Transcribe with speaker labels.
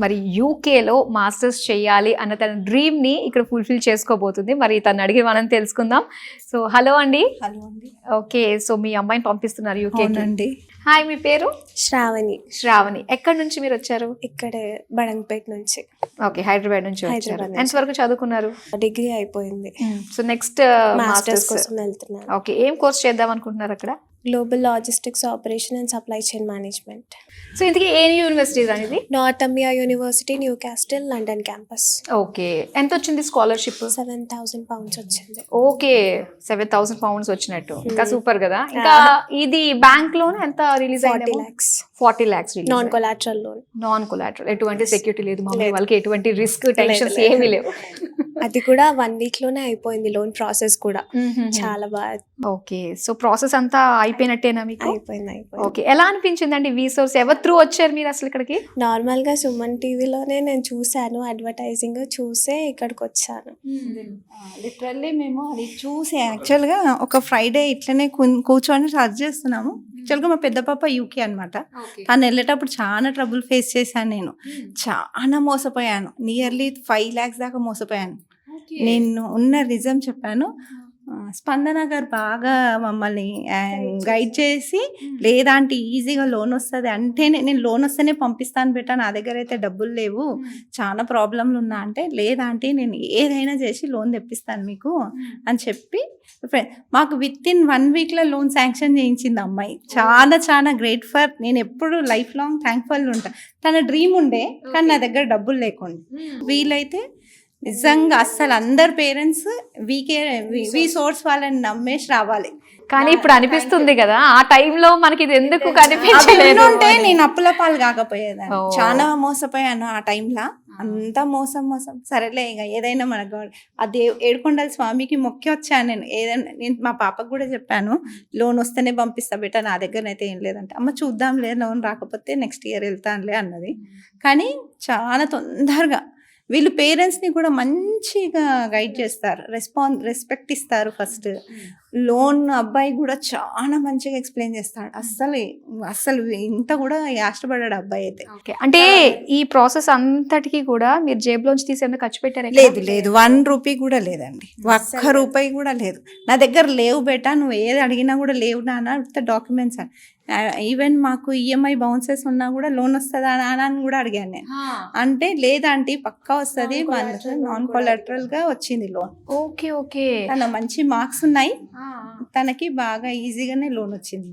Speaker 1: మరి యూకేలో మాస్టర్స్ చేయాలి అన్న తన డ్రీమ్ని ఇక్కడ ఫుల్ఫిల్ చేసుకోబోతుంది. మరి తను అడిగి మనం తెలుసుకుందాం. సో హలో అండి.
Speaker 2: హలో అండి.
Speaker 1: ఓకే, సో మీ అమ్మాయిని పంపిస్తున్నారు యూకే
Speaker 2: అండి.
Speaker 1: హాయ్, మీ పేరు?
Speaker 3: శ్రావణి.
Speaker 1: శ్రావణి. ఎక్కడి నుంచి మీరు వచ్చారు?
Speaker 3: ఇక్కడే బడంగపేట నుంచి.
Speaker 1: ఓకే, హైదరాబాద్ నుంచి వచ్చారు. ఎంత వరకు చదువుకున్నారు?
Speaker 3: డిగ్రీ అయిపోయింది.
Speaker 1: సో నెక్స్ట్
Speaker 3: మాస్టర్స్ కోసం వెళ్తున్నాను.
Speaker 1: ఓకే, ఏం కోర్స్ చేద్దాం అనుకుంటున్నారు అక్కడ?
Speaker 3: Global logistics operation and supply chain management.
Speaker 1: So ఇంతకీ ఏ యూనివర్సిటీస్ అనేది?
Speaker 3: Northumbria university, Newcastle, London campus.
Speaker 1: Okay, ఎంత వచ్చింది స్కాలర్షిప్?
Speaker 3: £7,000 వచ్చింది.
Speaker 1: ఓకే, £7,000 వచ్చినట్టు. ఇంకా సూపర్ కదా. ఇంకా ఇది బ్యాంక్ లోన్ ఎంత రిలీజ్ అయింది? 40 lakhs release.
Speaker 3: Non collateral loan.
Speaker 1: Non collateral, ఎటువంటి సెక్యూరిటీ లేదు, మమ్మీ వాళ్ళకి ఎటువంటి రిస్క్ టెన్షన్స్ ఏమీ లేవు.
Speaker 3: అది కూడా 1 week లోనే అయిపోయింది లోన్ ప్రాసెస్ కూడా. చాలా బాగా.
Speaker 1: ఓకే, సో ప్రాసెస్ అంతా అయిపోయినట్టేనా మీకు?
Speaker 3: అయిపోయింది.
Speaker 1: ఓకే, ఎలా అనిపించిందండి వి సోర్స్? ఎవరి త్రూ వచ్చారు మీరు అసలు ఇక్కడికి?
Speaker 3: నార్మల్ గా సుమన్ టీవీలోనే నేను చూసాను, అడ్వర్టైజింగ్ చూసే ఇక్కడికి వచ్చాను.
Speaker 2: లిటరల్లీ మేము అది చూసి యాక్చువల్గా ఒక ఫ్రైడే ఇట్లనే కూర్చొని సర్చ్ చేస్తున్నాము. యాక్చువల్గా మా పెద్ద పాప యూకే అనమాట. తను వెళ్ళేటప్పుడు చాలా ట్రబుల్ ఫేస్ చేశాను. నేను చాలా మోసపోయాను. నియర్లీ 5 lakhs దాకా మోసపోయాను. నేను ఉన్న రిజం చెప్పాను. స్పందన గారు బాగా మమ్మల్ని గైడ్ చేసి, లేదంటే ఈజీగా లోన్ వస్తుంది అంటేనే, నేను లోన్ వస్తేనే పంపిస్తాను బెటా, నా దగ్గర అయితే డబ్బులు లేవు, చాలా ప్రాబ్లంలు ఉన్నా అంటే, లేదంటే నేను ఏదైనా చేసి లోన్ తెప్పిస్తాను మీకు అని చెప్పి మాకు విత్ ఇన్ 1 weekలో లోన్ శాంక్షన్ చేయించింది అమ్మాయి. చాలా చాలా గ్రేట్ ఫర్. నేను ఎప్పుడు లైఫ్ లాంగ్ థ్యాంక్ఫుల్ ఉంటా. తన డ్రీమ్ ఉండే కానీ నా దగ్గర డబ్బులు లేకుండా. వీలైతే నిజంగా అస్సలు అందరు పేరెంట్స్ వి సోర్స్ వాళ్ళని నమ్మేసి రావాలి.
Speaker 1: కానీ ఇప్పుడు అనిపిస్తుంది కదా, ఆ టైంలో మనకి ఇది ఎందుకు కనిపించలేదు
Speaker 2: అంటే నేను అప్పుల పాలు కాకపోయేదాన్ని. చాలా మోసపోయాను ఆ టైంలో. అంతా మోసం. సరేలే, ఇక ఏదైనా మనకు అది ఏడుకొండల స్వామికి మొక్కి వచ్చాను నేను. ఏదైనా నేను మా పాపకు కూడా చెప్పాను, లోన్ వస్తేనే పంపిస్తా బెటా, నా దగ్గర అయితే ఏం లేదంటే, అమ్మ చూద్దాంలే, లోన్ రాకపోతే నెక్స్ట్ ఇయర్ వెళ్తానులే అన్నది. కానీ చాలా తొందరగా వీళ్ళు పేరెంట్స్ని కూడా మంచిగా గైడ్ చేస్తారు, రెస్పెక్ట్ ఇస్తారు. ఫస్ట్ లోన్ అబ్బాయి కూడా చాలా మంచిగా ఎక్స్ప్లెయిన్ చేస్తాడు. అస్సలు ఇంత కూడా కష్టపడ్డాడు అబ్బాయి అయితే.
Speaker 1: అంటే ఈ ప్రాసెస్ అంతటికి కూడా మీరు జేబులోంచి తీసేందుకు ఖర్చు పెట్టారు?
Speaker 2: లేదు, 1 రూపీ కూడా లేదండి. 1 రూపాయి కూడా లేదు. నా దగ్గర లేవు బేటా, నువ్వు ఏది అడిగినా కూడా లేవు నాన్న, డాక్యుమెంట్స్. ఈవెన్ మాకు ఈఎంఐ బౌన్సెస్ ఉన్నా కూడా లోన్ వస్తుందా అని కూడా అడిగాను నేను. అంటే లేదంటే పక్కా వస్తుంది, నాన్ కొలాటరల్ గా వచ్చింది లోన్.
Speaker 1: ఓకే,
Speaker 2: తన మంచి మార్క్స్ ఉన్నాయి, తనకి బాగా ఈజీగానే లోన్ వచ్చింది.